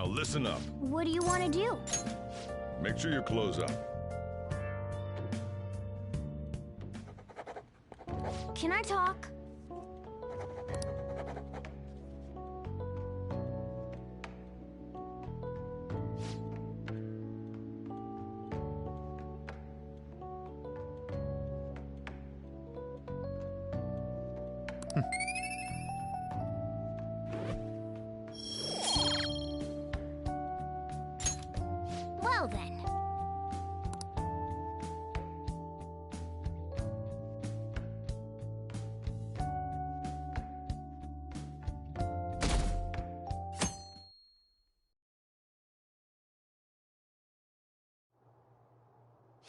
listen up. What do you want to do? Make sure you close up. Can I talk? Well then.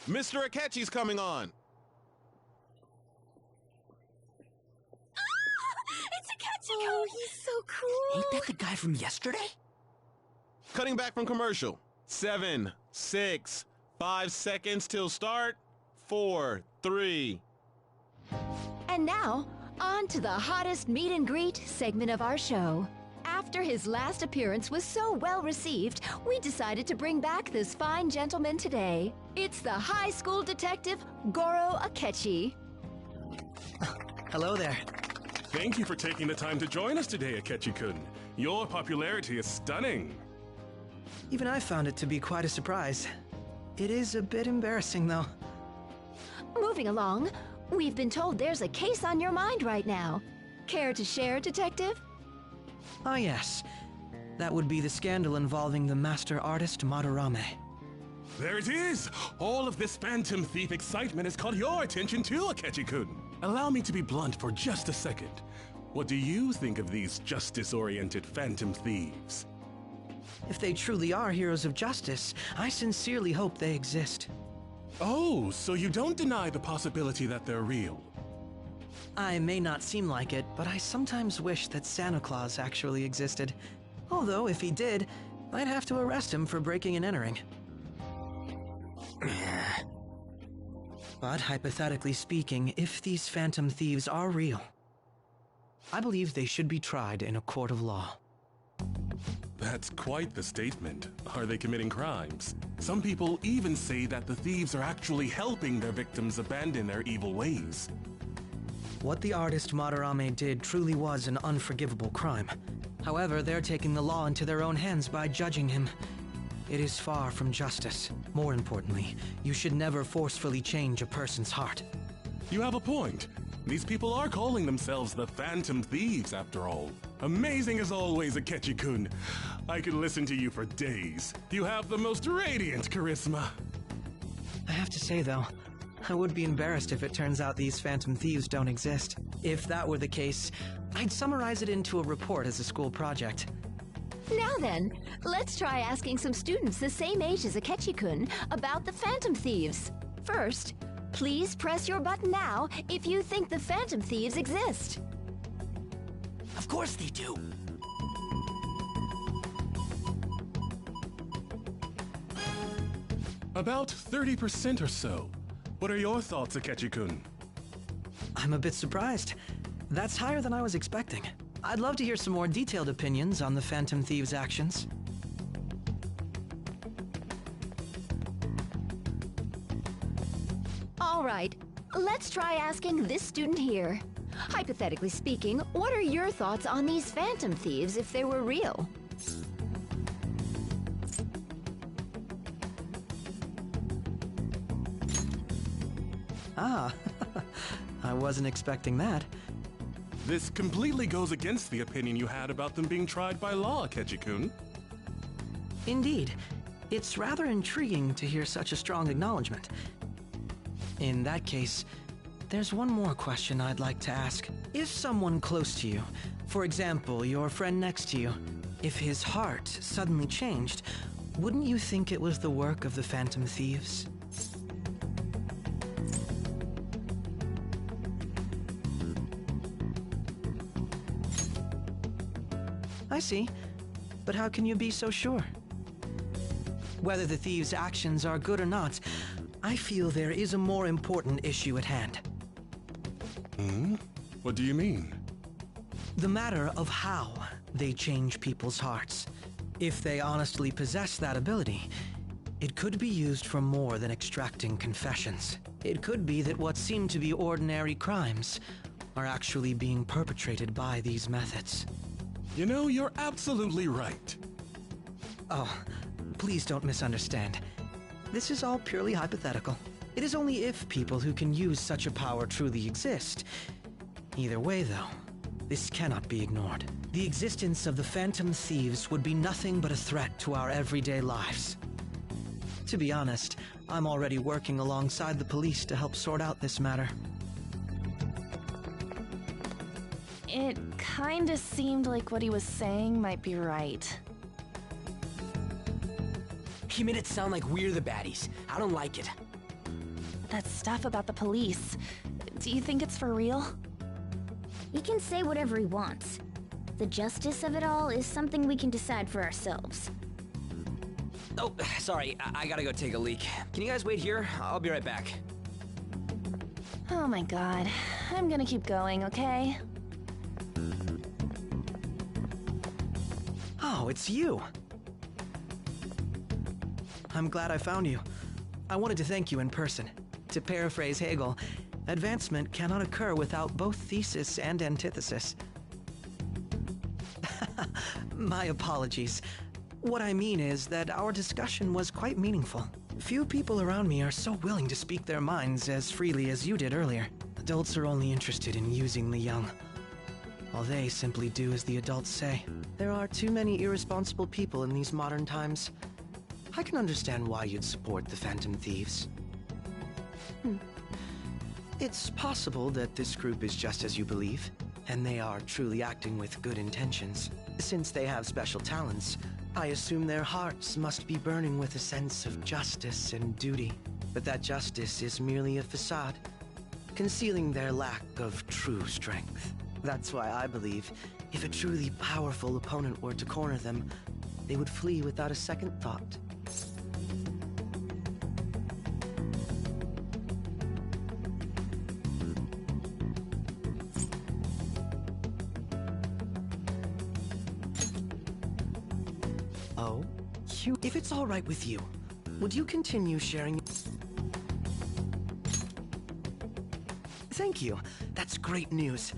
Mr. Akechi's coming on! It's Akechi! Oh, he's so cool! Ain't that the guy from yesterday? Cutting back from commercial. 7, 6, 5 seconds till start. 4, 3. And now, on to the hottest meet and greet segment of our show. After his last appearance was so well received, we decided to bring back this fine gentleman today. It's the high school detective, Goro Akechi. Hello there. Thank you for taking the time to join us today, Akechi-kun. Your popularity is stunning. Even I found it to be quite a surprise. It is a bit embarrassing, though. Moving along, we've been told there's a case on your mind right now. Care to share, Detective? Ah, yes. That would be the scandal involving the master artist Madarame. There it is! All of this Phantom Thief excitement has caught your attention too, Akechi-kun. Allow me to be blunt for just a second. What do you think of these justice-oriented Phantom Thieves? If they truly are heroes of justice, I sincerely hope they exist. Oh, so you don't deny the possibility that they're real? I may not seem like it, but I sometimes wish that Santa Claus actually existed. Although, if he did, I'd have to arrest him for breaking and entering. But hypothetically speaking, if these Phantom Thieves are real, I believe they should be tried in a court of law. That's quite the statement. Are they committing crimes? Some people even say that the thieves are actually helping their victims abandon their evil ways. What the artist Madarame did truly was an unforgivable crime. However, they're taking the law into their own hands by judging him. It is far from justice. More importantly, you should never forcefully change a person's heart. You have a point. These people are calling themselves the Phantom Thieves, after all. Amazing as always, Akechi-kun. I could listen to you for days. You have the most radiant charisma. I have to say, though, I would be embarrassed if it turns out these Phantom Thieves don't exist. If that were the case, I'd summarize it into a report as a school project. Now then, let's try asking some students the same age as Akechi-kun about the Phantom Thieves. First, please press your button now if you think the Phantom Thieves exist. Of course they do. About 30% or so. What are your thoughts, Akechi-kun? I'm a bit surprised. That's higher than I was expecting. I'd love to hear some more detailed opinions on the Phantom Thieves' actions. All right, let's try asking this student here. Hypothetically speaking, what are your thoughts on these Phantom Thieves if they were real? Ah, I wasn't expecting that. This completely goes against the opinion you had about them being tried by law, Akechi-kun. Indeed, it's rather intriguing to hear such a strong acknowledgement. In that case, there's one more question I'd like to ask. If someone close to you, for example, your friend next to you, if his heart suddenly changed, wouldn't you think it was the work of the Phantom Thieves? I see. But how can you be so sure? Whether the thieves' actions are good or not, I feel there is a more important issue at hand. What do you mean? The matter of how they change people's hearts. If they honestly possess that ability, it could be used for more than extracting confessions. It could be that what seem to be ordinary crimes are actually being perpetrated by these methods. You know, you're absolutely right. Oh, please don't misunderstand. This is all purely hypothetical. It is only if people who can use such a power truly exist. Either way, though, this cannot be ignored. The existence of the Phantom Thieves would be nothing but a threat to our everyday lives. To be honest, I'm already working alongside the police to help sort out this matter. It kinda seemed like what he was saying might be right. He made it sound like we're the baddies. I don't like it. That stuff about the police, do you think it's for real? He can say whatever he wants. The justice of it all is something we can decide for ourselves. Oh, sorry, I gotta go take a leak. Can you guys wait here? I'll be right back. Oh my god. I'm gonna keep going, okay? Oh, it's you! I'm glad I found you. I wanted to thank you in person. To paraphrase Hegel, advancement cannot occur without both thesis and antithesis. My apologies. What I mean is that our discussion was quite meaningful. Few people around me are so willing to speak their minds as freely as you did earlier. Adults are only interested in using the young, while they simply do as the adults say. There are too many irresponsible people in these modern times. I can understand why you'd support the Phantom Thieves. It's possible that this group is just as you believe, and they are truly acting with good intentions. Since they have special talents, I assume their hearts must be burning with a sense of justice and duty. But that justice is merely a facade, concealing their lack of true strength. That's why I believe if a truly powerful opponent were to corner them, they would flee without a second thought. Oh? If it's all right with you, would you continue sharing? Thank you. That's great news.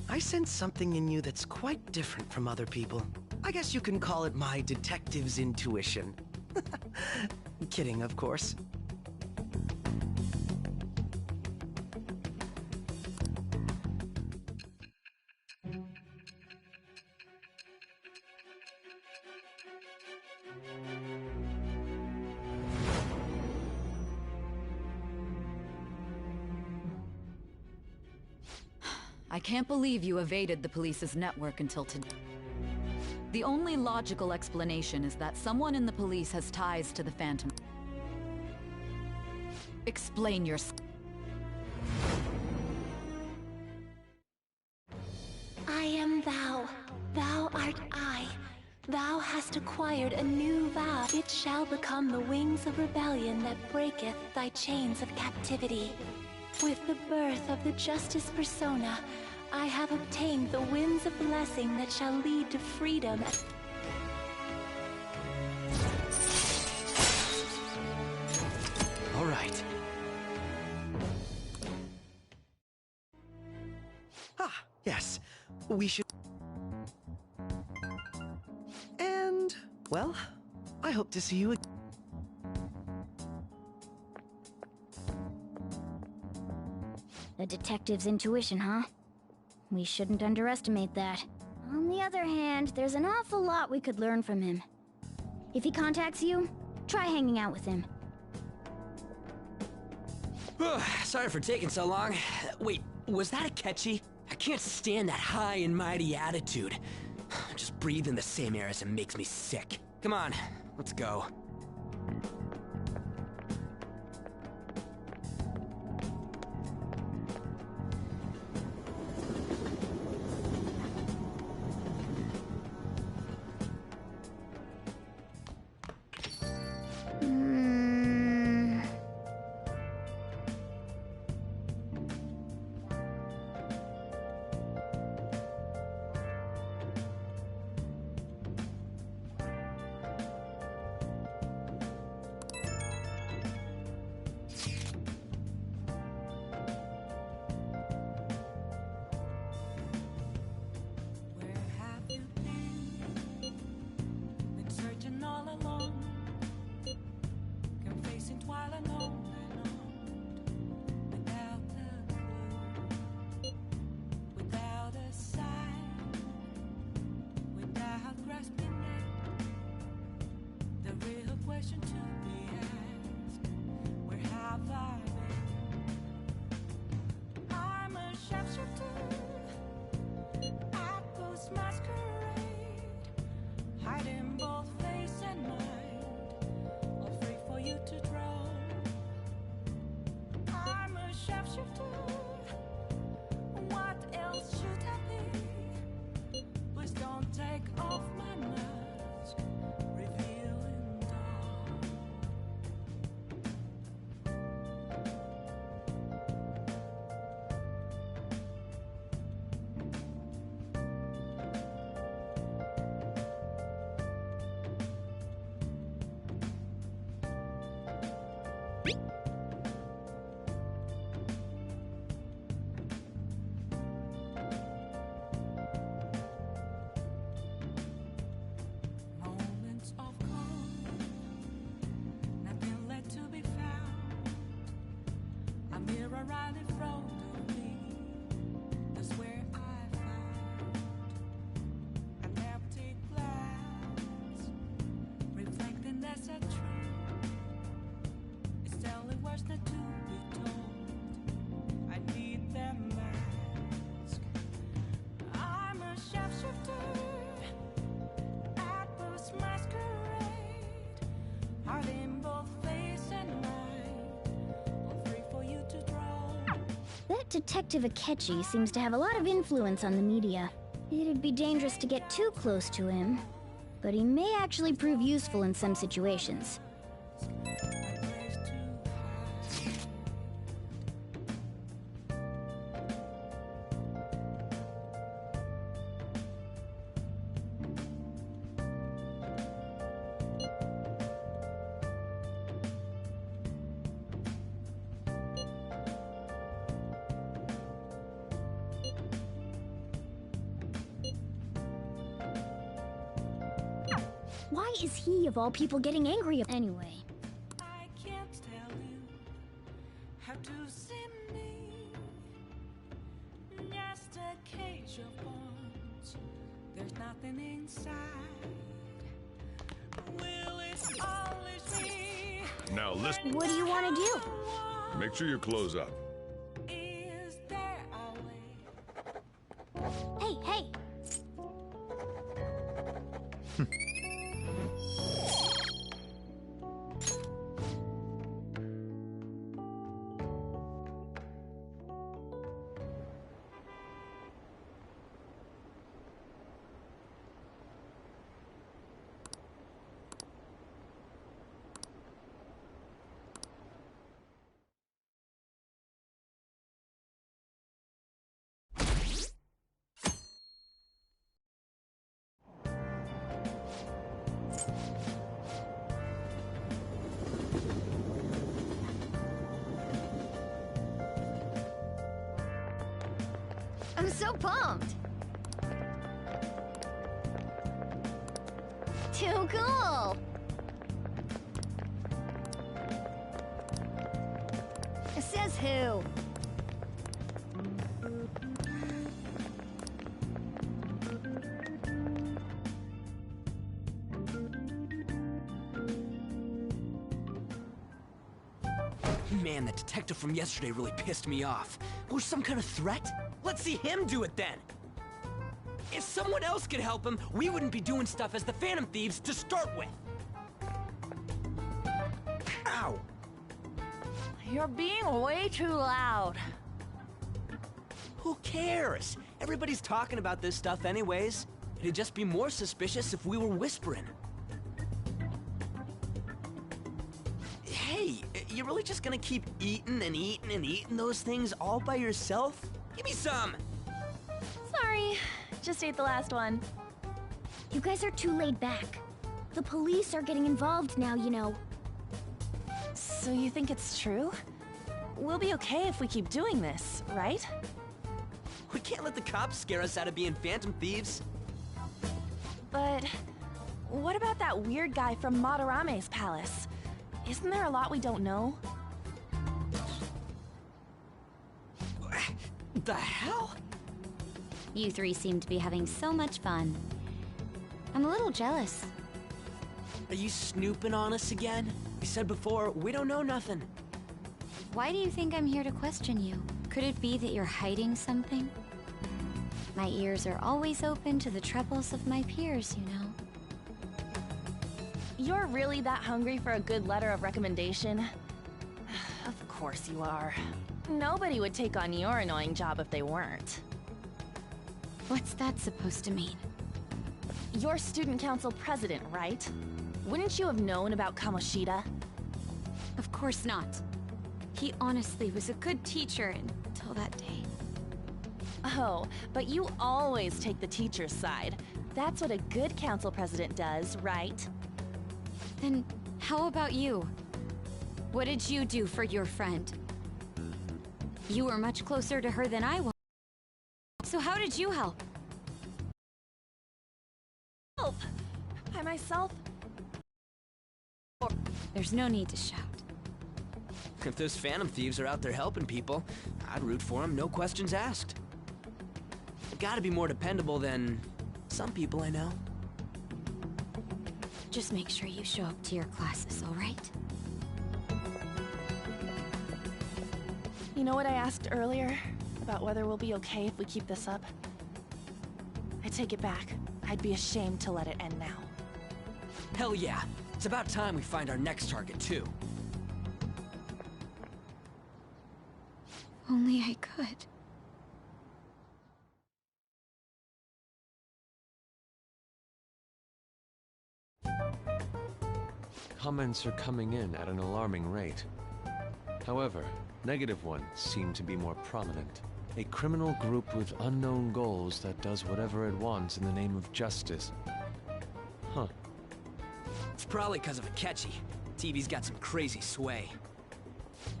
I sense something in you that's quite different from other people. I guess you can call it my detective's intuition. Kidding, of course. I can't believe you evaded the police's network until today. The only logical explanation is that someone in the police has ties to the Phantom. Explain yourself. I am thou. Thou art I. Thou hast acquired a new vow. It shall become the wings of rebellion that breaketh thy chains of captivity. With the birth of the Justice Persona, I have obtained the winds of blessing that shall lead to freedom. All right. Ah, yes. We should... And, well, I hope to see you again. The detective's intuition, huh? We shouldn't underestimate that. On the other hand, there's an awful lot we could learn from him. If he contacts you, try hanging out with him. Sorry for taking so long. Wait, was that Akechi? I can't stand that high and mighty attitude. Just breathing the same air as him makes me sick. Come on, let's go. That Detective Akechi seems to have a lot of influence on the media. It'd be dangerous to get too close to him, but he may actually prove useful in some situations. Why is he, of all people, getting angry anyway? I can't tell you how to see me. Just a cage of bones. There's nothing inside. Will it always be? Now listen. What do you want to do? Make sure you close up. Is there a way? Hey, hey! I'm so pumped! Too cool! Says who? Man, the detective from yesterday really pissed me off. Was some kind of threat? Let's see him do it then! If someone else could help him, we wouldn't be doing stuff as the Phantom Thieves to start with! Ow! You're being way too loud. Who cares? Everybody's talking about this stuff anyways. It'd just be more suspicious if we were whispering. Hey, you really just gonna keep eating and eating and eating those things all by yourself? Give me some! Sorry, just ate the last one. You guys are too laid back. The police are getting involved now, you know. So you think it's true? We'll be okay if we keep doing this, right? We can't let the cops scare us out of being Phantom Thieves. But what about that weird guy from Madarame's palace? Isn't there a lot we don't know? The hell? You three seem to be having so much fun. I'm a little jealous. Are you snooping on us again? We said before, we don't know nothing. Why do you think I'm here to question you? Could it be that you're hiding something? My ears are always open to the troubles of my peers, you know. You're really that hungry for a good letter of recommendation? Of course you are. Nobody would take on your annoying job if they weren't. What's that supposed to mean? You're student council president, right? Wouldn't you have known about Kamoshida? Of course not. He honestly was a good teacher until that day. Oh, but you always take the teacher's side. That's what a good council president does, right? Then how about you? What did you do for your friend? You were much closer to her than I was. So how did you help? Help! By myself? There's no need to shout. If those Phantom Thieves are out there helping people, I'd root for them, no questions asked. Gotta be more dependable than some people I know. Just make sure you show up to your classes, all right? You know what I asked earlier? About whether we'll be okay if we keep this up? I take it back. I'd be ashamed to let it end now. Hell yeah. It's about time we find our next target, too. only I could. Comments are coming in at an alarming rate. However, negative ones seem to be more prominent. A criminal group with unknown goals that does whatever it wants in the name of justice. Huh. It's probably because of Akechi. TV's got some crazy sway.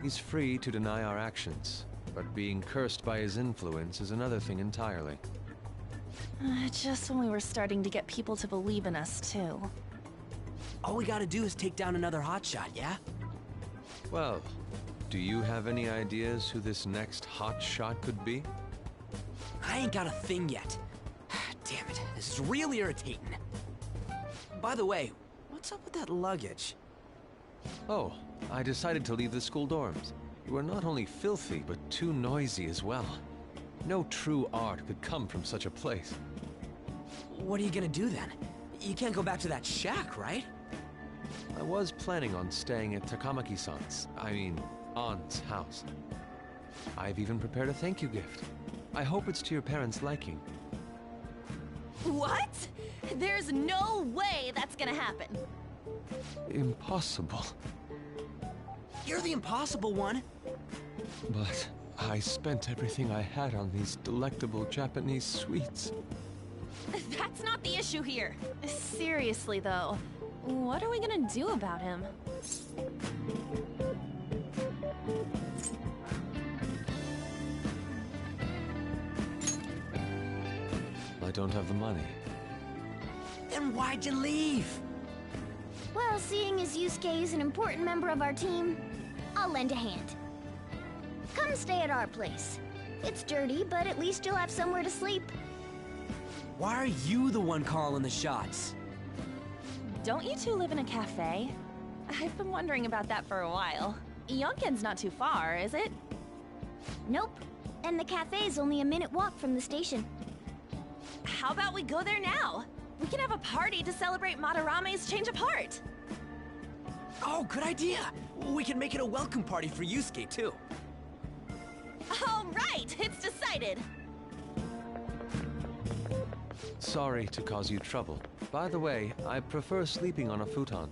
He's free to deny our actions, but being cursed by his influence is another thing entirely. Just when we were starting to get people to believe in us, too. All we gotta do is take down another hotshot, yeah? Well, do you have any ideas who this next hot shot could be? I ain't got a thing yet. Damn it, this is real irritating. By the way, what's up with that luggage? Oh, I decided to leave the school dorms. You are not only filthy, but too noisy as well. No true art could come from such a place. What are you gonna do then? You can't go back to that shack, right? I was planning on staying at Takamaki-san's, aunt's house. I've even prepared a thank you gift. I hope it's to your parents' liking. What? There's no way that's gonna happen. Impossible. You're the impossible one. But I spent everything I had on these delectable Japanese sweets. That's not the issue here. Seriously, though, what are we gonna do about him? I don't have the money. Then why'd you leave? Well, seeing as Yusuke is an important member of our team, I'll lend a hand. Come stay at our place. It's dirty, but at least you'll have somewhere to sleep. Why are you the one calling the shots? Don't you two live in a cafe? I've been wondering about that for a while. Yonken's not too far, is it? Nope. And the cafe's only a minute walk from the station. How about we go there now? We can have a party to celebrate Madarame's change of heart. Oh, good idea. We can make it a welcome party for Yusuke, too. All right, it's decided. Sorry to cause you trouble. By the way, I prefer sleeping on a futon.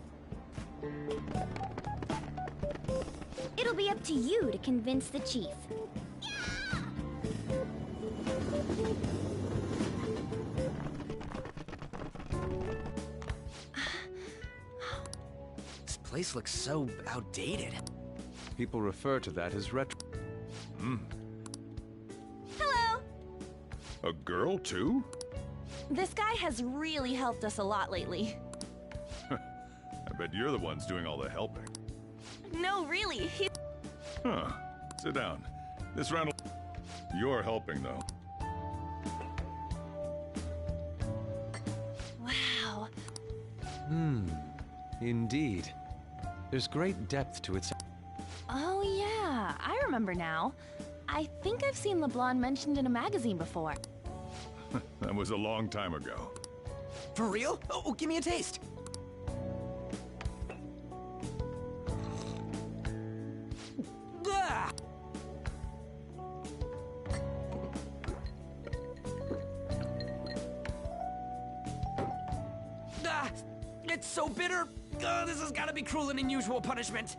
It'll be up to you to convince the chief. This place looks so outdated. People refer to that as retro. Hello. A girl, too? This guy has really helped us a lot lately. I bet you're the ones doing all the helping. No, really. Huh. Sit down. This round You're helping, though. Wow. Indeed. There's great depth to its... Oh yeah, I remember now. I think I've seen LeBlanc mentioned in a magazine before. That was a long time ago. For real? Oh, give me a taste. Ah! Ah, it's so bitter. This has got to be cruel and unusual punishment.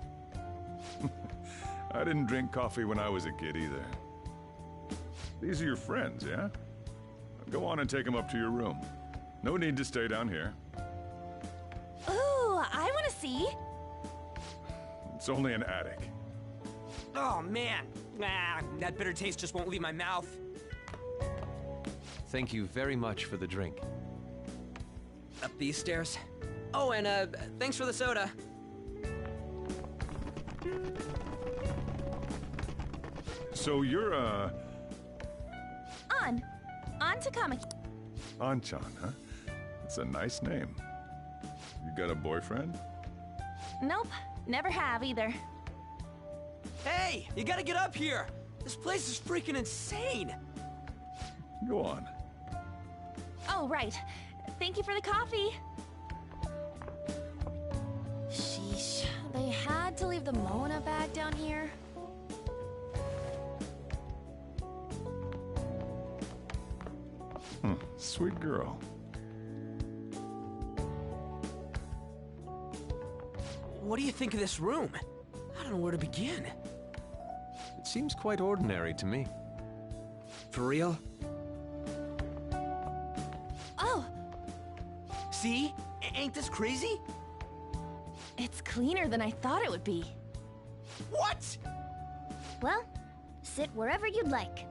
I didn't drink coffee when I was a kid either. These are your friends, yeah? Go on and take them up to your room. No need to stay down here. Ooh, I want to see. It's only an attic. Oh, man. Ah, that bitter taste just won't leave my mouth. Thank you very much for the drink. Up these stairs. Oh, and thanks for the soda. So you're, On Takamaki. Anchan, huh? It's a nice name. You got a boyfriend? Nope, never have either. Hey, you gotta get up here. This place is freaking insane. Go on. Oh, right. Thank you for the coffee. Sheesh, they had to leave the Mona bag down here. Sweet girl. What do you think of this room? I don't know where to begin. It seems quite ordinary to me. For real? Oh! See? Ain't this crazy? It's cleaner than I thought it would be. What? Well, sit wherever you'd like.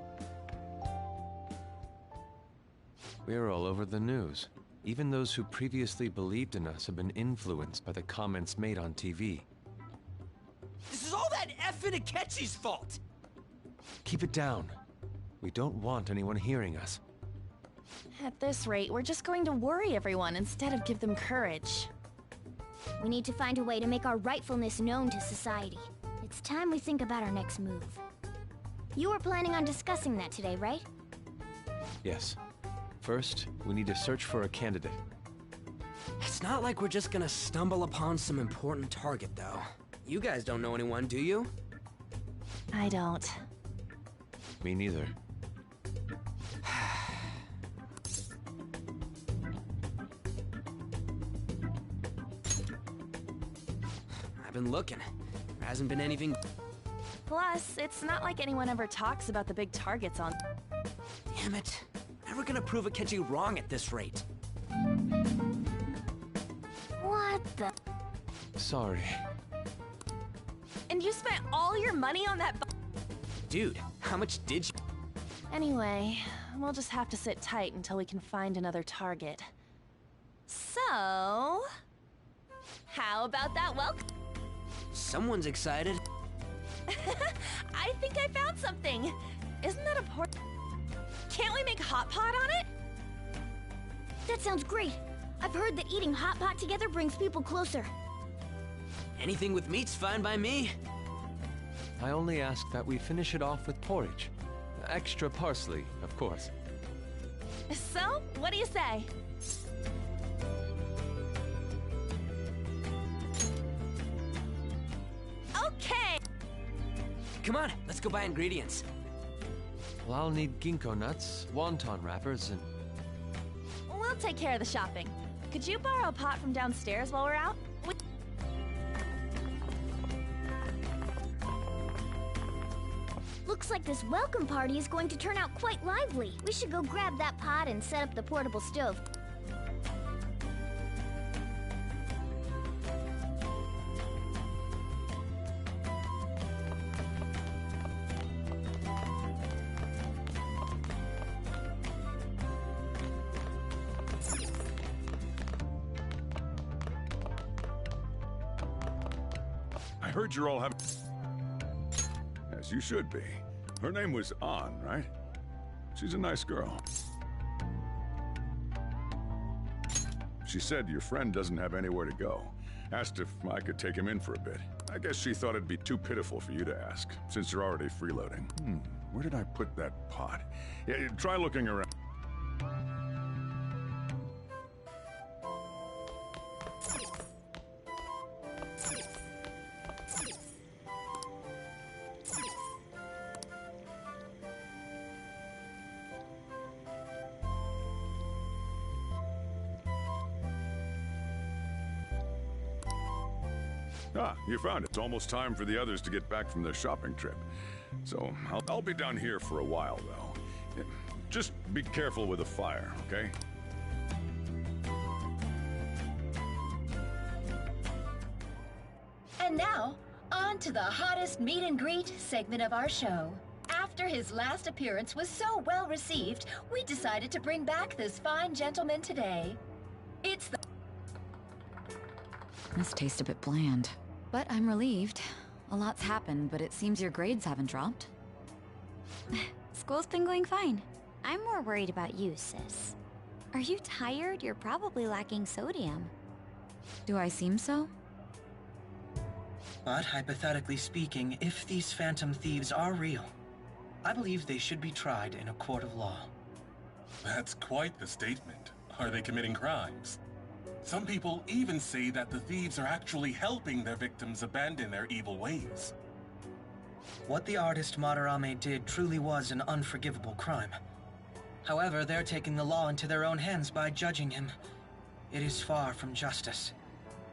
We're all over the news. Even those who previously believed in us have been influenced by the comments made on TV. This is all that effing Akechi's fault! Keep it down. We don't want anyone hearing us. At this rate, we're just going to worry everyone instead of give them courage. We need to find a way to make our rightfulness known to society. It's time we think about our next move. You were planning on discussing that today, right? Yes. First, we need to search for a candidate. It's not like we're just gonna stumble upon some important target, though. You guys don't know anyone, do you? I don't. Me neither. I've been looking. There hasn't been anything. Plus, it's not like anyone ever talks about the big targets on... Damn it. Never gonna prove Akechi wrong at this rate. What the... Sorry. And you spent all your money on that Dude, how much did you... Anyway, we'll just have to sit tight until we can find another target. So... How about that welcome? Someone's excited. I think I found something. Isn't that a port... Can't we make hot pot on it? That sounds great. I've heard that eating hot pot together brings people closer. Anything with meat's fine by me. I only ask that we finish it off with porridge. Extra parsley, of course. So, what do you say? Okay! Come on, let's go buy ingredients. Well, I'll need ginkgo nuts, wonton wrappers, and... We'll take care of the shopping. Could you borrow a pot from downstairs while we're out? Looks like this welcome party is going to turn out quite lively. We should go grab that pot and set up the portable stove. I heard you're all having... As you should be. Her name was An, right? She's a nice girl. She said your friend doesn't have anywhere to go. Asked if I could take him in for a bit. I guess she thought it'd be too pitiful for you to ask, since you're already freeloading. Where did I put that pot? Yeah, try looking around. Ah, you found it. It's almost time for the others to get back from their shopping trip. So, I'll be down here for a while, though. Just be careful with the fire, okay? And now, on to the hottest meet and greet segment of our show. After his last appearance was so well received, we decided to bring back this fine gentleman today. It's the... This tastes a bit bland. But I'm relieved. A lot's happened, but it seems your grades haven't dropped. School's been going fine. I'm more worried about you, sis. Are you tired? You're probably lacking sodium. Do I seem so? But hypothetically speaking, if these phantom thieves are real, I believe they should be tried in a court of law. That's quite the statement. Are they committing crimes? Some people even say that the thieves are actually helping their victims abandon their evil ways. What the artist Madarame did truly was an unforgivable crime. However, they're taking the law into their own hands by judging him. It is far from justice.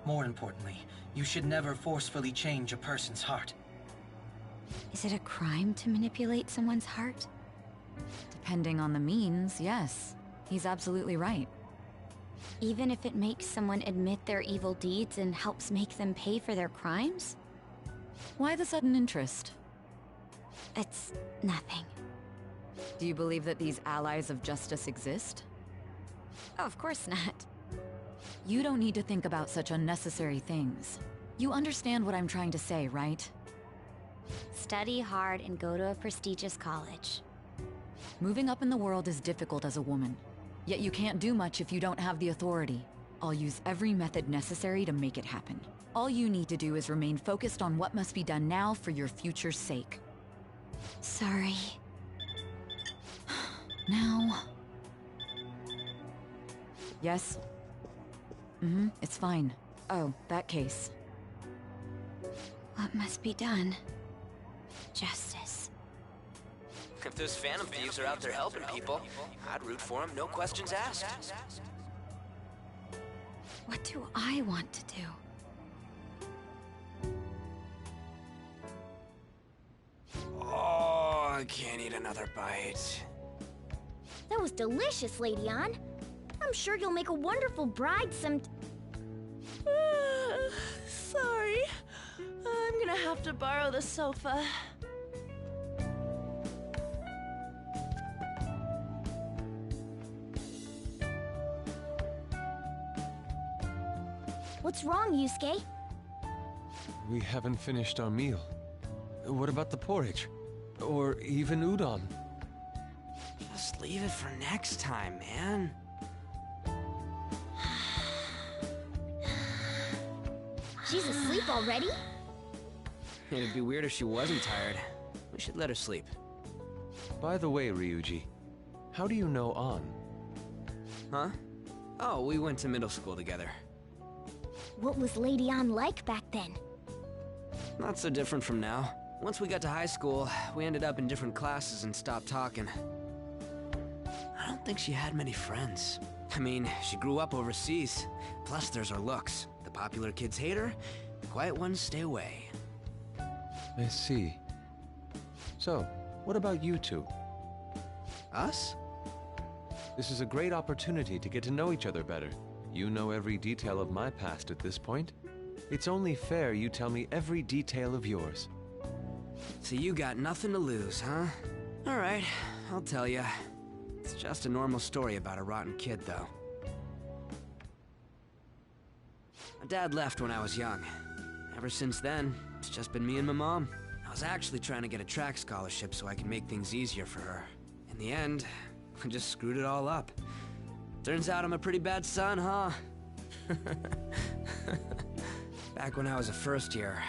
More importantly, you should never forcefully change a person's heart. Is it a crime to manipulate someone's heart? Depending on the means, yes. He's absolutely right. Even if it makes someone admit their evil deeds and helps make them pay for their crimes? Why the sudden interest? It's nothing. Do you believe that these allies of justice exist? Oh, of course not. You don't need to think about such unnecessary things. You understand what I'm trying to say, right? Study hard and go to a prestigious college. Moving up in the world is difficult as a woman. Yet you can't do much if you don't have the authority. I'll use every method necessary to make it happen. All you need to do is remain focused on what must be done now for your future's sake. Sorry. Now... Yes? It's fine. Oh, that case. What must be done? Justice. If those Phantom Thieves are out there helping people, I'd root for them, no questions asked. What do I want to do? Oh, I can't eat another bite. That was delicious, Lady Ann. I'm sure you'll make a wonderful bride Sorry. I'm gonna have to borrow the sofa. What's wrong, Yusuke? We haven't finished our meal. What about the porridge? Or even udon? Just leave it for next time, man. She's asleep already? It'd be weird if she wasn't tired. We should let her sleep. By the way, Ryuji, how do you know An? Huh? Oh, we went to middle school together. What was Lady Ann like back then? Not so different from now. Once we got to high school, we ended up in different classes and stopped talking. I don't think she had many friends. I mean, she grew up overseas. Plus, there's her looks. The popular kids hate her, the quiet ones stay away. I see. So, what about you two? Us? This is a great opportunity to get to know each other better. You know every detail of my past at this point. It's only fair you tell me every detail of yours. So you got nothing to lose, huh? Alright, I'll tell ya. It's just a normal story about a rotten kid, though. My dad left when I was young. Ever since then, it's just been me and my mom. I was actually trying to get a track scholarship so I could make things easier for her. In the end, I just screwed it all up. Turns out I'm a pretty bad son, huh? Back when I was a first year,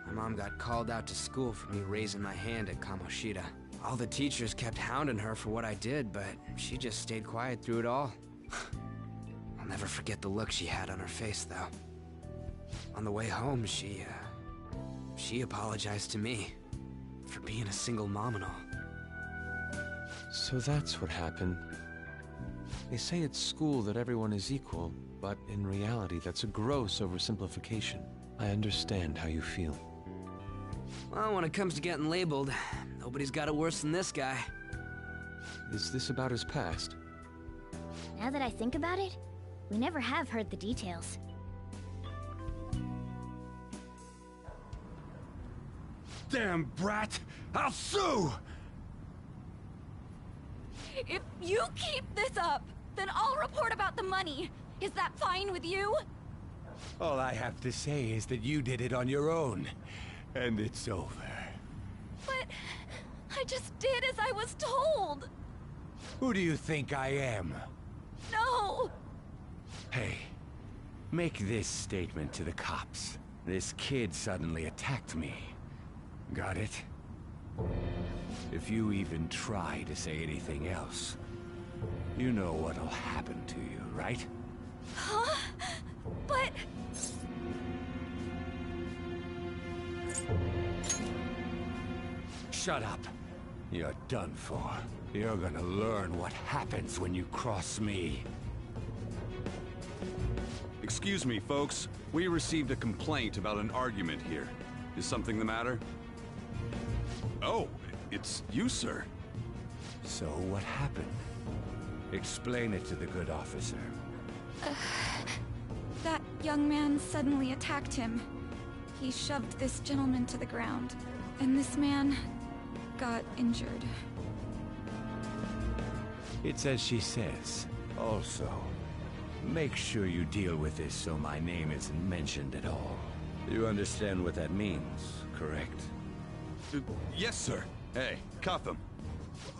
my mom got called out to school for me raising my hand at Kamoshida. All the teachers kept hounding her for what I did, but she just stayed quiet through it all. I'll never forget the look she had on her face, though. On the way home, she apologized to me for being a single mom and all. So that's what happened. They say at school that everyone is equal, but in reality that's a gross oversimplification. I understand how you feel. Well, when it comes to getting labeled, nobody's got it worse than this guy. Is this about his past? Now that I think about it, we never have heard the details. Damn brat! I'll sue! If you keep this up, then I'll report about the money. Is that fine with you? All I have to say is that you did it on your own, and it's over. But I just did as I was told. Who do you think I am? No! Hey, make this statement to the cops. This kid suddenly attacked me. Got it? If you even try to say anything else, you know what'll happen to you, right? Huh? But... Shut up. You're done for. You're gonna learn what happens when you cross me. Excuse me, folks. We received a complaint about an argument here. Is something the matter? Oh, it's you, sir. So what happened? Explain it to the good officer. That young man suddenly attacked him. He shoved this gentleman to the ground, and this man got injured. It's as she says. Also, make sure you deal with this so my name isn't mentioned at all. You understand what that means, correct? Yes, sir. Hey, cuff him.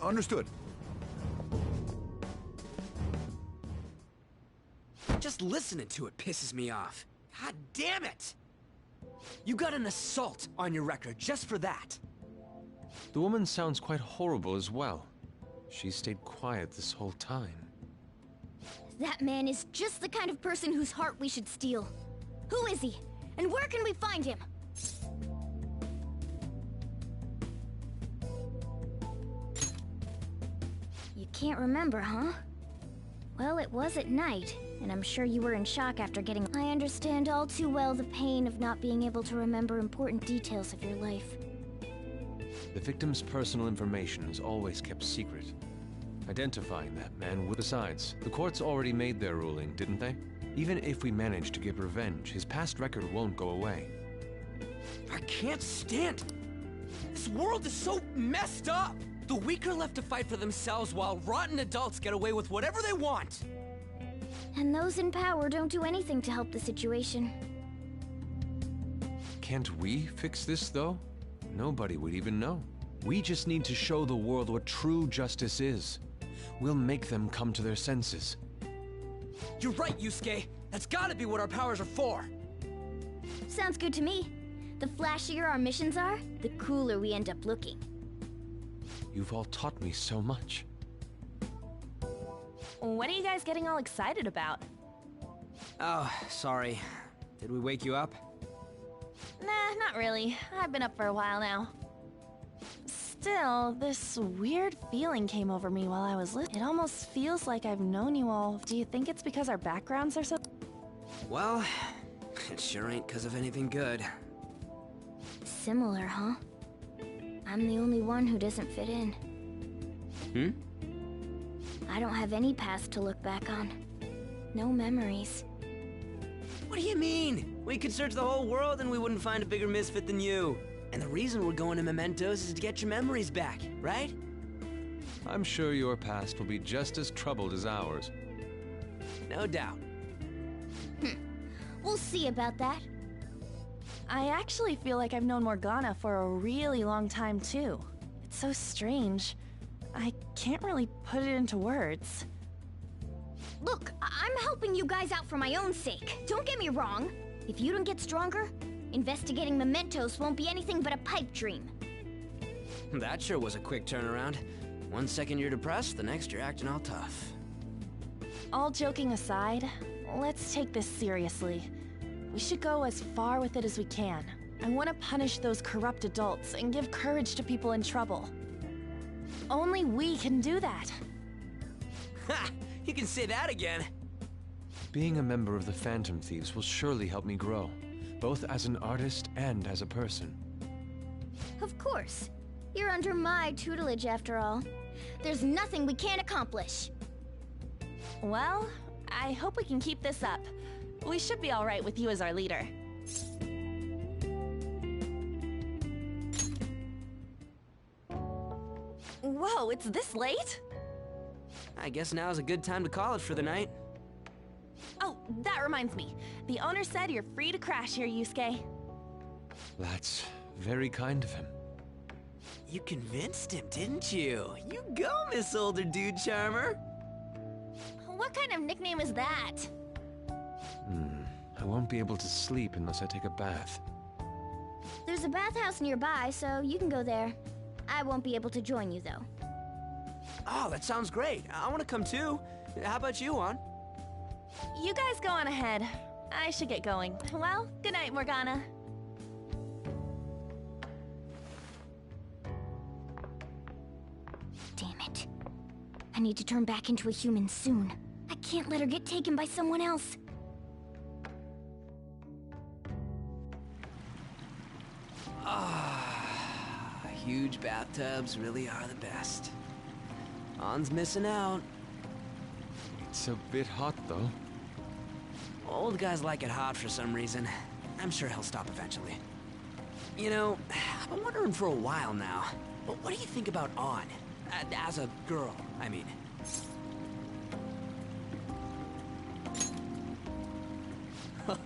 Understood. Just listening to it pisses me off. God damn it! You got an assault on your record just for that. The woman sounds quite horrible as well. She stayed quiet this whole time. That man is just the kind of person whose heart we should steal. Who is he? And where can we find him? You can't remember, huh? Well, it was at night, and I'm sure you were in shock after getting... I understand all too well the pain of not being able to remember important details of your life. The victim's personal information is always kept secret. Identifying that man would... Besides, the courts already made their ruling, didn't they? Even if we manage to get revenge, his past record won't go away. I can't stand it. This world is so messed up! The weak are left to fight for themselves while rotten adults get away with whatever they want! And those in power don't do anything to help the situation. Can't we fix this, though? Nobody would even know. We just need to show the world what true justice is. We'll make them come to their senses. You're right, Yusuke! That's gotta be what our powers are for! Sounds good to me. The flashier our missions are, the cooler we end up looking. You've all taught me so much. What are you guys getting all excited about? Oh, sorry. Did we wake you up? Nah, not really. I've been up for a while now. Still, this weird feeling came over me while I was listening. It almost feels like I've known you all. Do you think it's because our backgrounds are so... Well, it sure ain't because of anything good. Similar, huh? I'm the only one who doesn't fit in. I don't have any past to look back on. No memories. What do you mean? We could search the whole world and we wouldn't find a bigger misfit than you. And the reason we're going to Mementos is to get your memories back, right? I'm sure your past will be just as troubled as ours. No doubt. We'll see about that. I actually feel like I've known Morgana for a really long time, too. It's so strange. I can't really put it into words. Look, I'm helping you guys out for my own sake. Don't get me wrong. If you don't get stronger, investigating Mementos won't be anything but a pipe dream. That sure was a quick turnaround. 1 second you're depressed, the next you're acting all tough. All joking aside, let's take this seriously. We should go as far with it as we can. I want to punish those corrupt adults and give courage to people in trouble. Only we can do that. Ha! You can say that again! Being a member of the Phantom Thieves will surely help me grow, both as an artist and as a person. Of course. You're under my tutelage, after all. There's nothing we can't accomplish. Well, I hope we can keep this up. We should be all right with you as our leader. Whoa, it's this late? I guess now's a good time to call it for the night. Oh, that reminds me. The owner said you're free to crash here, Yusuke. That's very kind of him. You convinced him, didn't you? You go, Miss Older Dude Charmer. What kind of nickname is that? I won't be able to sleep unless I take a bath. There's a bathhouse nearby, so you can go there. I won't be able to join you, though. Oh, that sounds great. I want to come too. How about you, Juan? You guys go on ahead. I should get going. Well, good night, Morgana. I need to turn back into a human soon. I can't let her get taken by someone else. Huge bathtubs really are the best. An's missing out. It's a bit hot, though. Old guys like it hot for some reason. I'm sure he'll stop eventually. You know, I've been wondering for a while now, but what do you think about An? As a girl, I mean.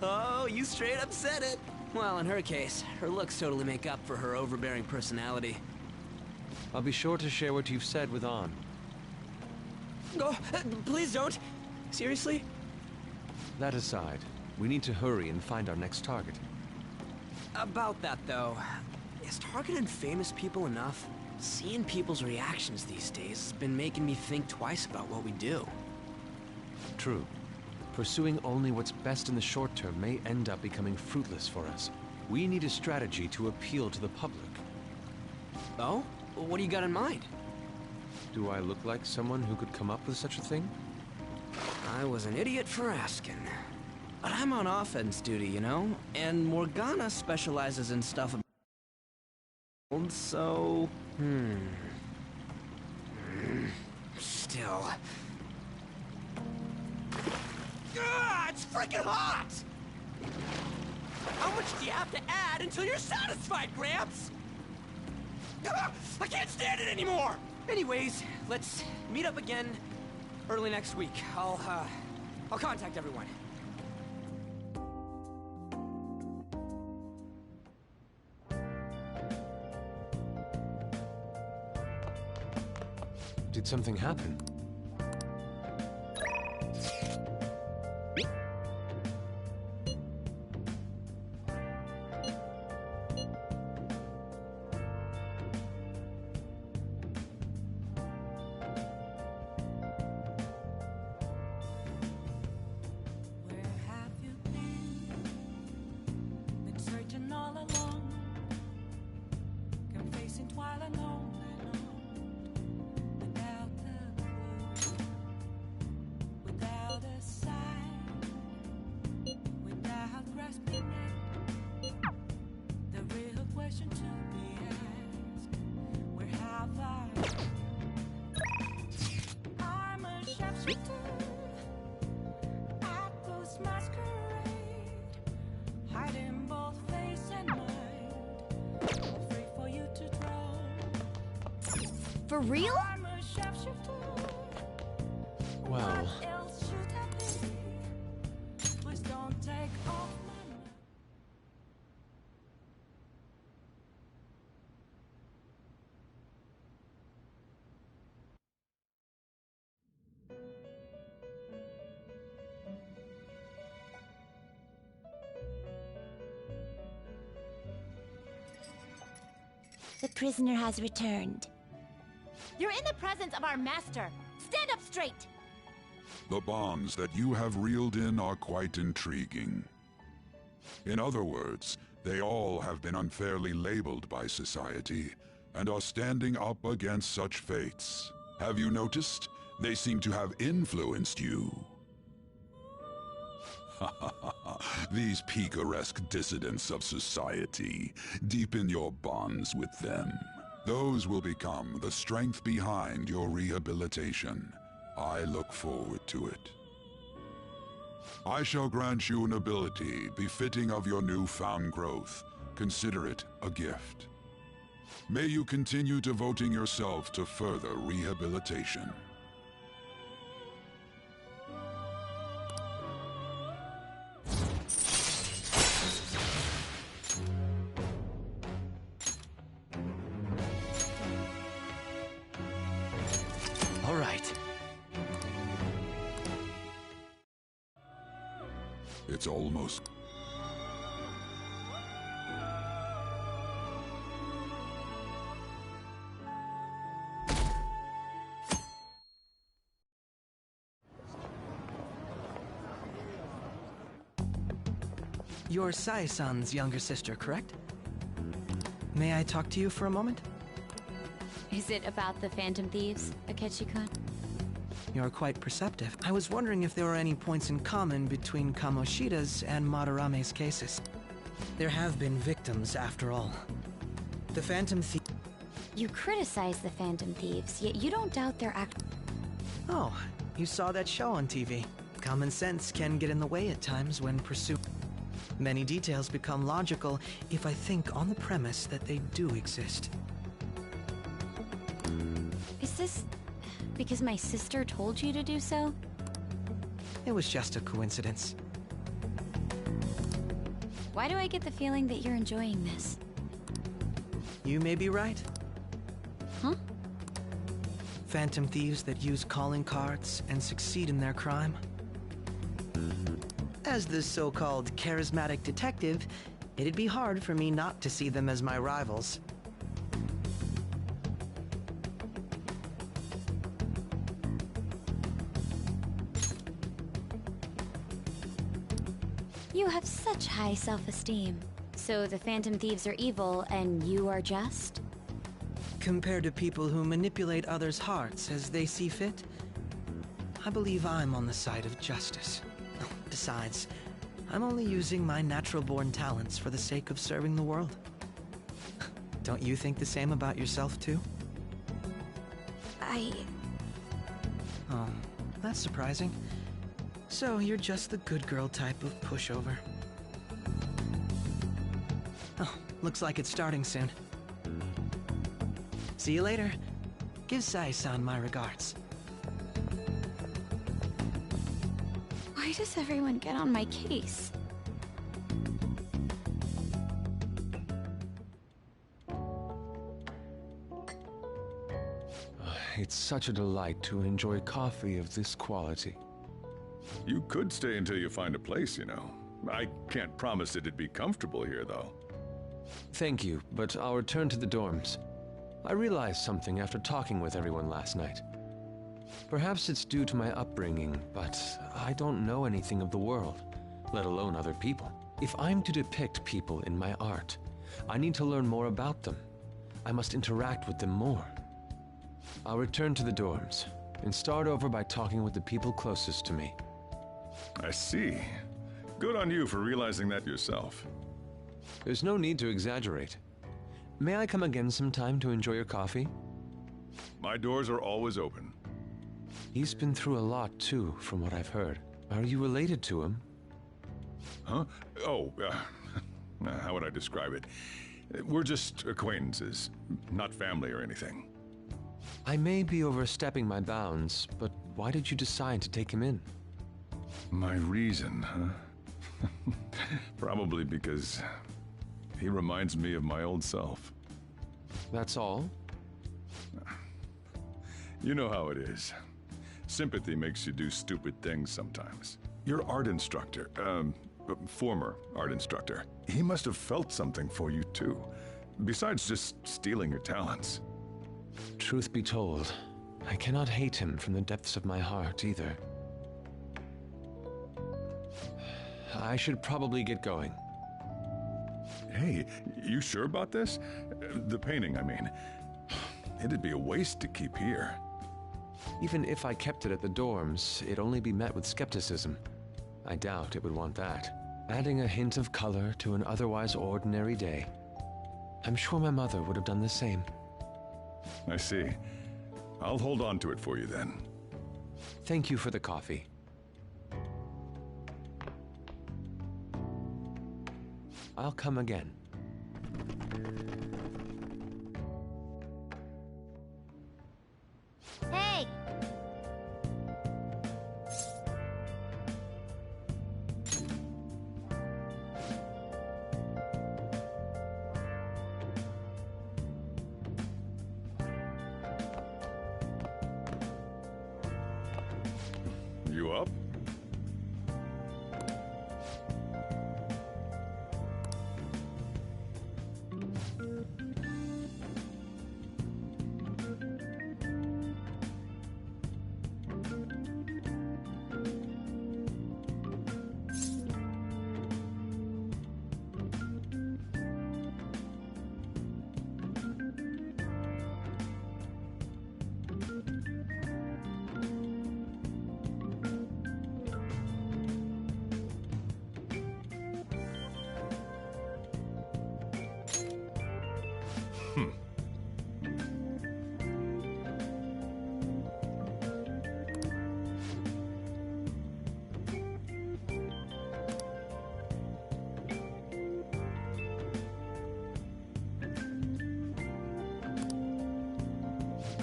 Oh, you straight up said it. Well, in her case, her looks totally make up for her overbearing personality. I'll be sure to share what you've said with An. Oh, please don't. Seriously? That aside, we need to hurry and find our next target. About that, though, is targeting famous people enough? Seeing people's reactions these days has been making me think twice about what we do. True. Pursuing only what's best in the short term may end up becoming fruitless for us. We need a strategy to appeal to the public. Oh? What do you got in mind? Do I look like someone who could come up with such a thing? I was an idiot for asking. But I'm on offense duty, you know? And Morgana specializes in stuff about... So... Still... It's freaking hot! How much do you have to add until you're satisfied, Gramps? I can't stand it anymore! Anyways, let's meet up again early next week. I'll contact everyone. Did something happen? For real? Well... The prisoner has returned. You're in the presence of our master. Stand up straight! The bonds that you have reeled in are quite intriguing. In other words, they all have been unfairly labeled by society, and are standing up against such fates. Have you noticed? They seem to have influenced you. These picaresque dissidents of society, deepen your bonds with them. Those will become the strength behind your rehabilitation. I look forward to it. I shall grant you an ability befitting of your newfound growth. Consider it a gift. May you continue devoting yourself to further rehabilitation. All right. It's almost... You're Sai-san's younger sister, correct? May I talk to you for a moment? Is it about the Phantom Thieves, Akechi-kun? You're quite perceptive. I was wondering if there were any points in common between Kamoshida's and Madarame's cases. There have been victims, after all. The Phantom Thief... You criticize the Phantom Thieves, yet you don't doubt their act. Oh, you saw that show on TV. Common sense can get in the way at times when pursued. Many details become logical if I think on the premise that they do exist. Is this because my sister told you to do so? It was just a coincidence. Why do I get the feeling that you're enjoying this? You may be right. Huh? Phantom thieves that use calling cards and succeed in their crime. As the so-called charismatic detective, it'd be hard for me not to see them as my rivals. You have such high self-esteem. So the Phantom Thieves are evil and you are just? Compared to people who manipulate others' hearts as they see fit, I believe I'm on the side of justice. Besides, I'm only using my natural-born talents for the sake of serving the world. Don't you think the same about yourself, too? Oh, that's surprising. So you're just the good girl type of pushover. Oh, looks like it's starting soon. See you later. Give Sai-san my regards. Why does everyone get on my case? It's such a delight to enjoy coffee of this quality. You could stay until you find a place, you know. I can't promise it'd be comfortable here, though. Thank you, but I'll return to the dorms. I realized something after talking with everyone last night. Perhaps it's due to my upbringing, but I don't know anything of the world, let alone other people. If I'm to depict people in my art, I need to learn more about them. I must interact with them more. I'll return to the dorms and start over by talking with the people closest to me. I see. Good on you for realizing that yourself. There's no need to exaggerate. May I come again sometime to enjoy your coffee? My doors are always open. He's been through a lot, too, from what I've heard. Are you related to him? Huh? Oh, how would I describe it? We're just acquaintances, not family or anything. I may be overstepping my bounds, but why did you decide to take him in? My reason, huh? Probably because he reminds me of my old self. That's all? You know how it is. Sympathy makes you do stupid things sometimes. Your art instructor, former art instructor, he must have felt something for you too, besides just stealing your talents. Truth be told, I cannot hate him from the depths of my heart either. I should probably get going. Hey, you sure about this? The painting, I mean. It'd be a waste to keep here. Even if I kept it at the dorms, it'd only be met with skepticism. I doubt it would want that. Adding a hint of color to an otherwise ordinary day. I'm sure my mother would have done the same. I see. I'll hold on to it for you then. Thank you for the coffee. I'll come again. Hey! You up?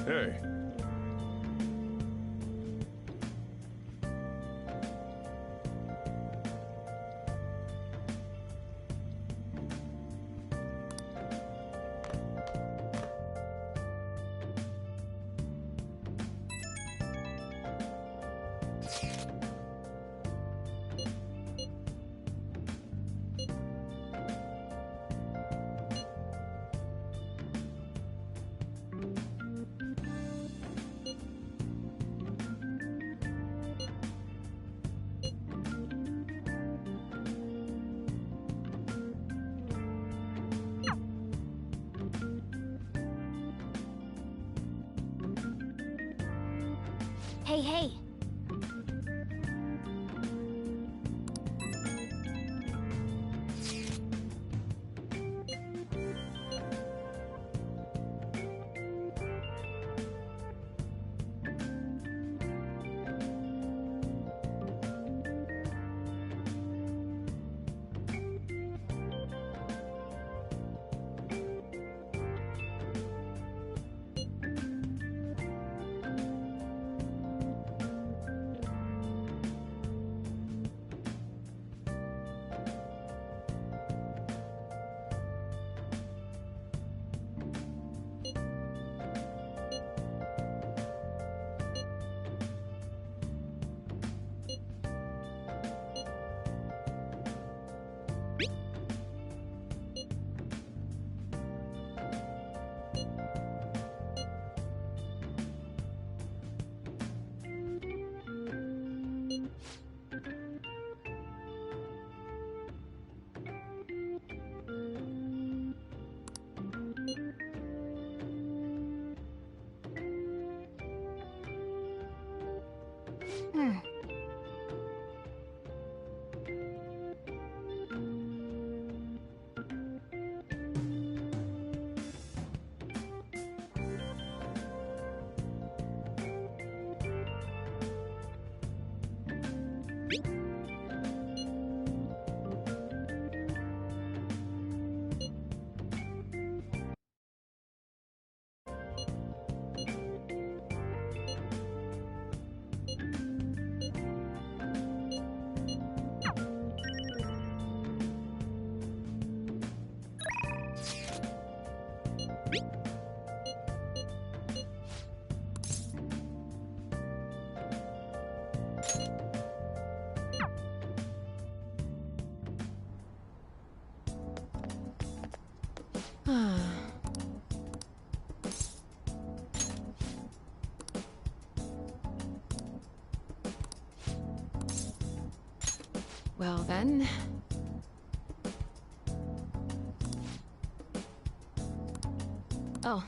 Hey. Hey, hey. Well then... Oh.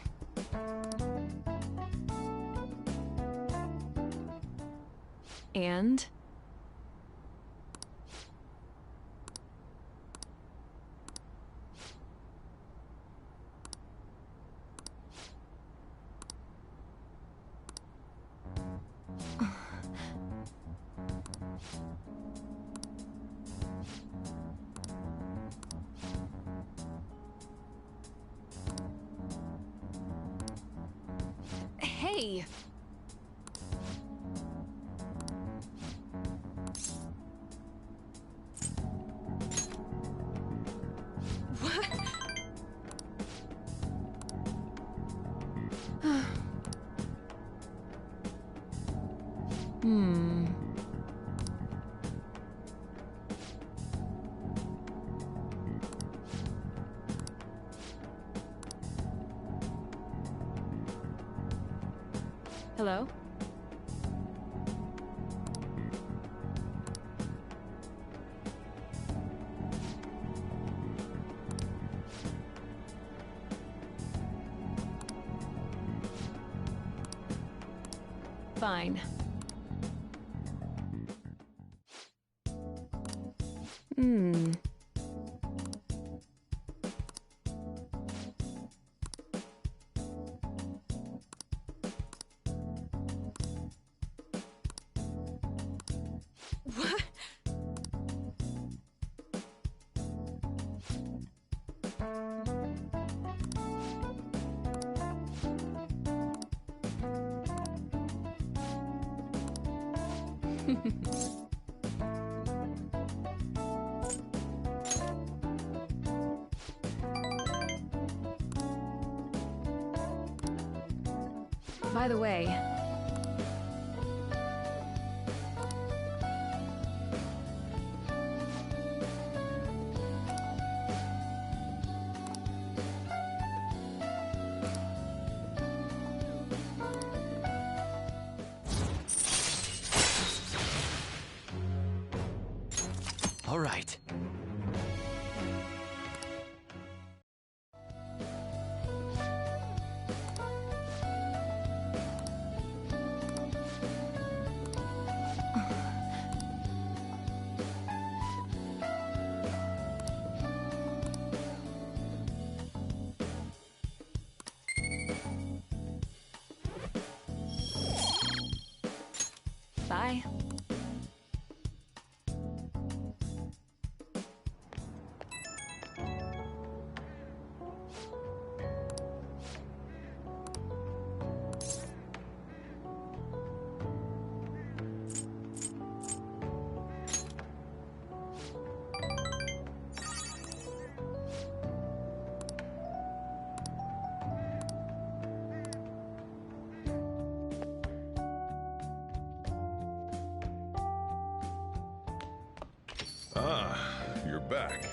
And? Hey! What? Hello? Fine. What? By the way, All right. Bye. Ah, you're back.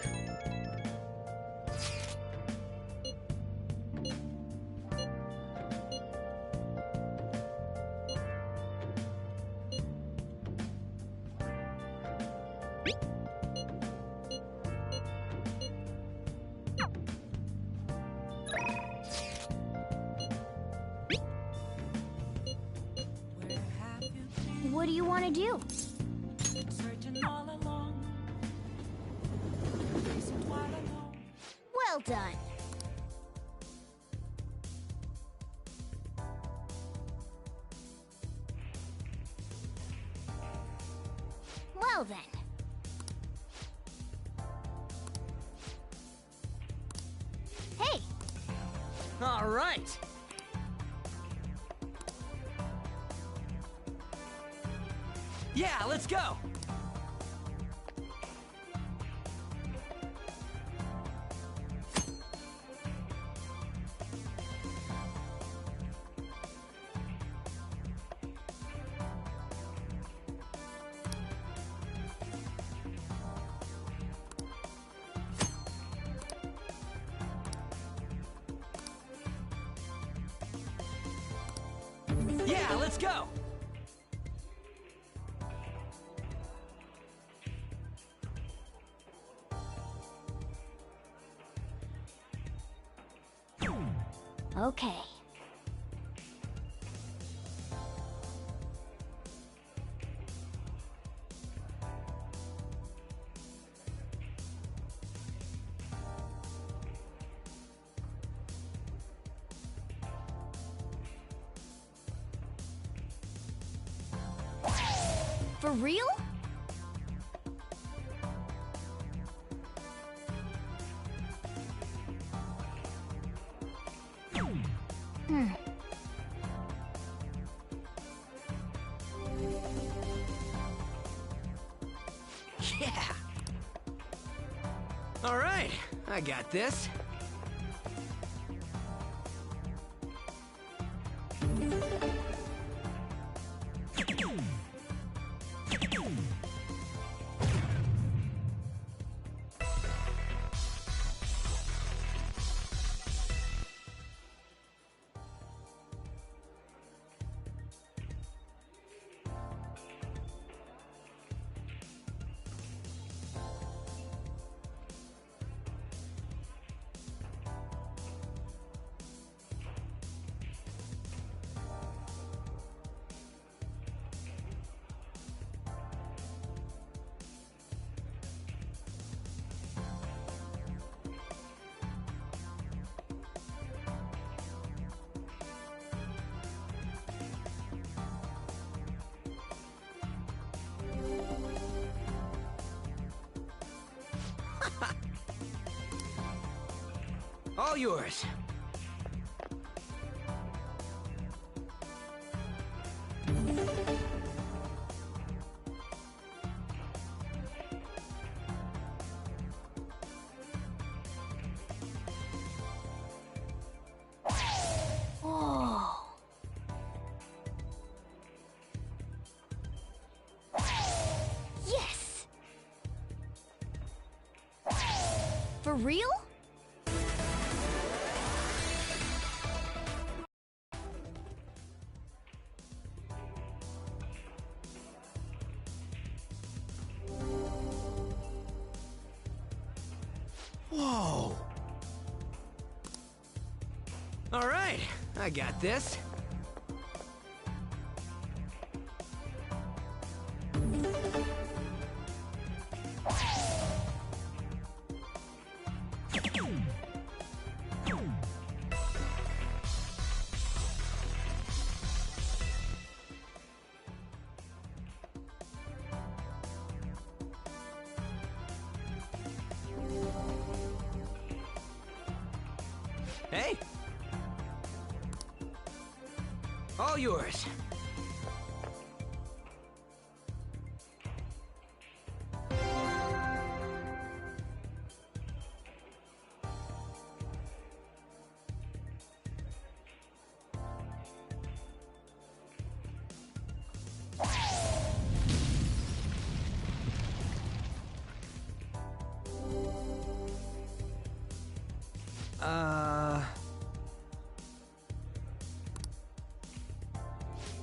What do you want to do? Searching all along. Facing what I know. Well done. Well then. Hey! All right. Yeah, let's go. Yeah, let's go. Okay. For real? Yeah. All right, I got this. All yours. For real? Whoa! All right, I got this. Hey! All yours.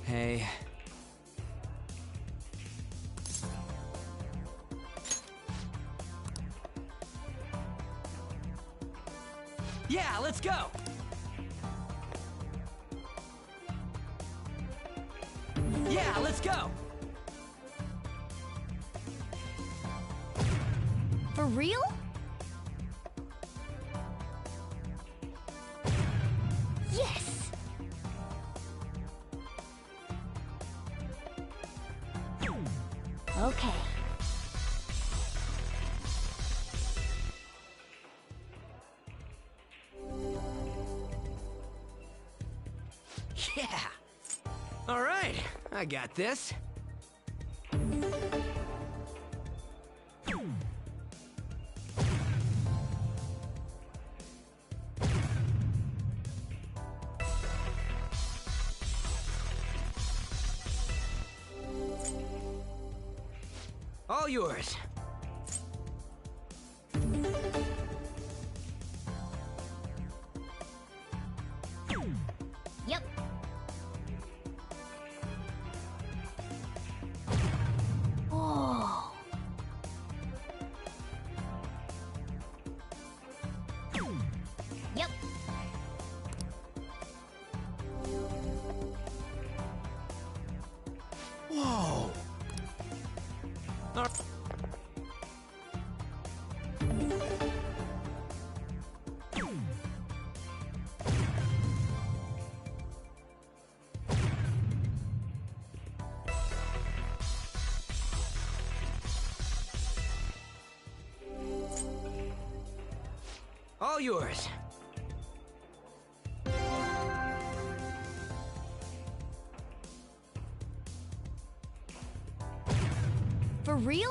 Hey. Yeah, let's go! Yeah, let's go! For real? Yes! Okay. Yeah! All right, I got this. All yours. Yep. Oh. Yep. Whoa! All yours. For real?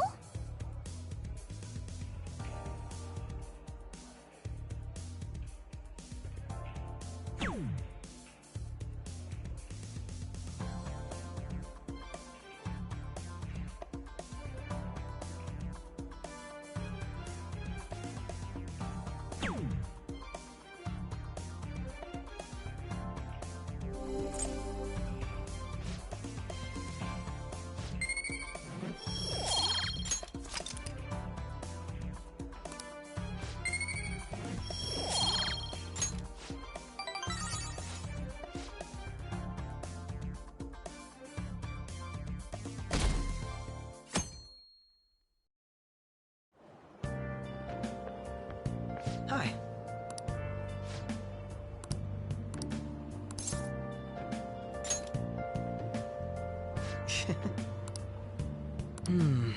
Hi. Hmm.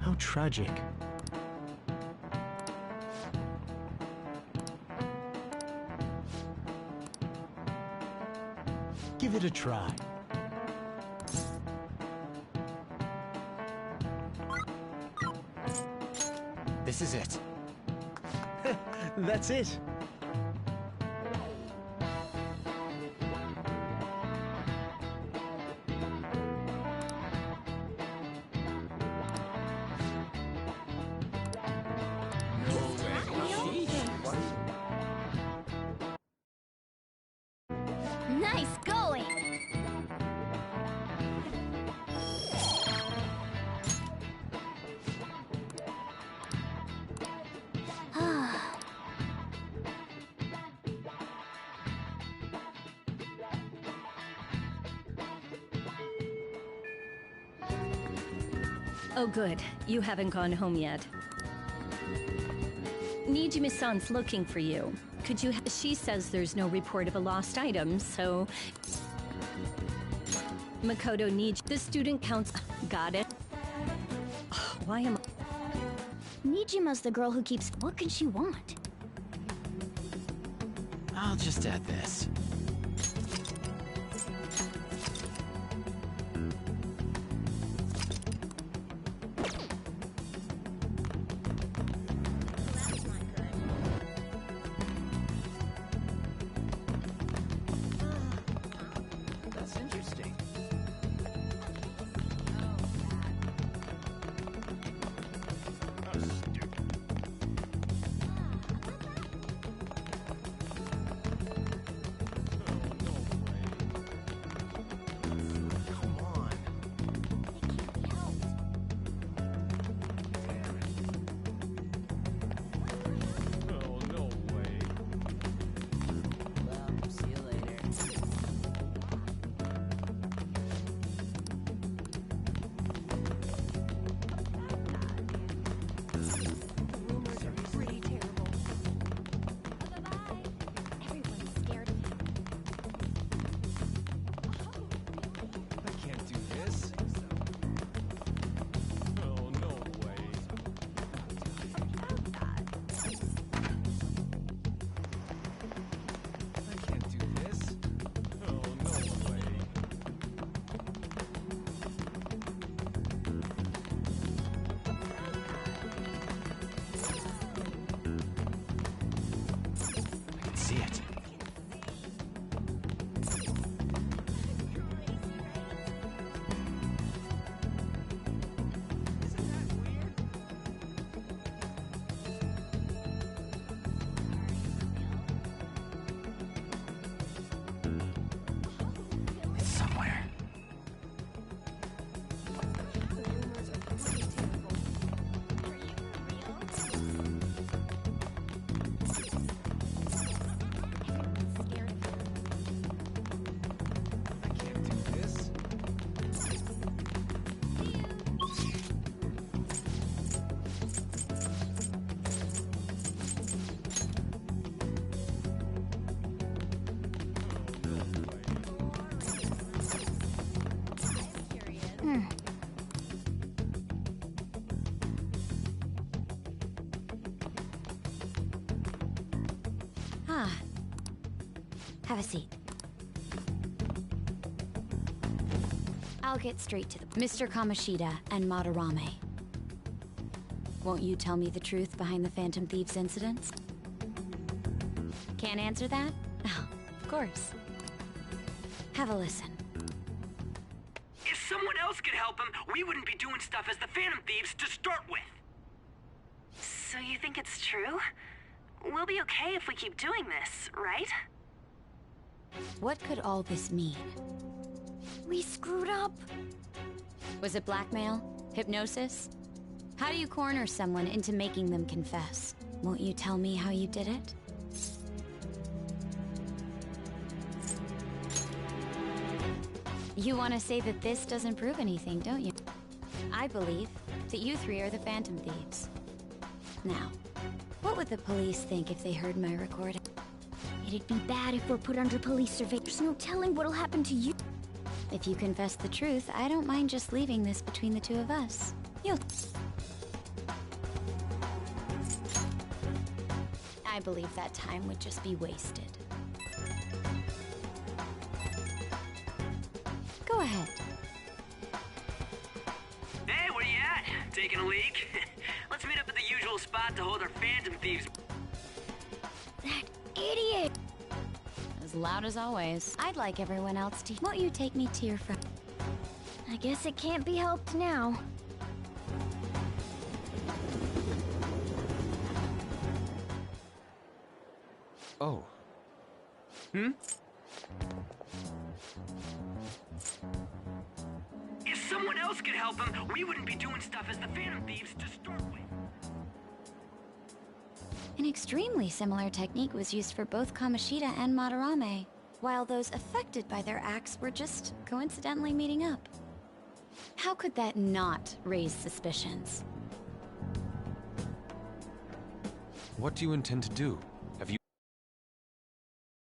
How tragic. Give it a try. This is it. That's it. Nice going! Oh good, you haven't gone home yet. Nijima-san's looking for you. Could you she says there's no report of a lost item, so... Makoto needs... The student counts... Got it. Why am I... Nijima's the girl who keeps... What can she want? I'll just add this. That's interesting. See it. It's somewhere. Ah. Have a seat. I'll get straight to the... Mr. Kamoshida and Madarame. Won't you tell me the truth behind the Phantom Thieves incidents? Can't answer that? Oh, of course. Have a listen. If someone else could help him, we wouldn't be doing stuff as the Phantom Thieves to start with. So you think it's true? We'll be okay if we keep doing this, right? What could all this mean? We screwed up. Was it blackmail? Hypnosis? How do you corner someone into making them confess? Won't you tell me how you did it? You want to say that this doesn't prove anything, don't you? I believe that you three are the Phantom Thieves. Now, what would the police think if they heard my recording? It'd be bad if we're put under police surveillance. There's no telling what'll happen to you. If you confess the truth, I don't mind just leaving this between the two of us. You. I believe that time would just be wasted. Go ahead. Hey, where you at? Taking a leak? Let's meet up at the usual spot to hold our Phantom Thieves. That idiot! As loud as always. I'd like everyone else to. Won't you take me to your friend? I guess it can't be helped now. Oh. Hmm? If someone else could help him, we wouldn't be doing stuff as the Phantom Thieves to start with. An extremely similar technique was used for both Kamoshida and Madarame, while those affected by their acts were just coincidentally meeting up. How could that not raise suspicions? What do you intend to do?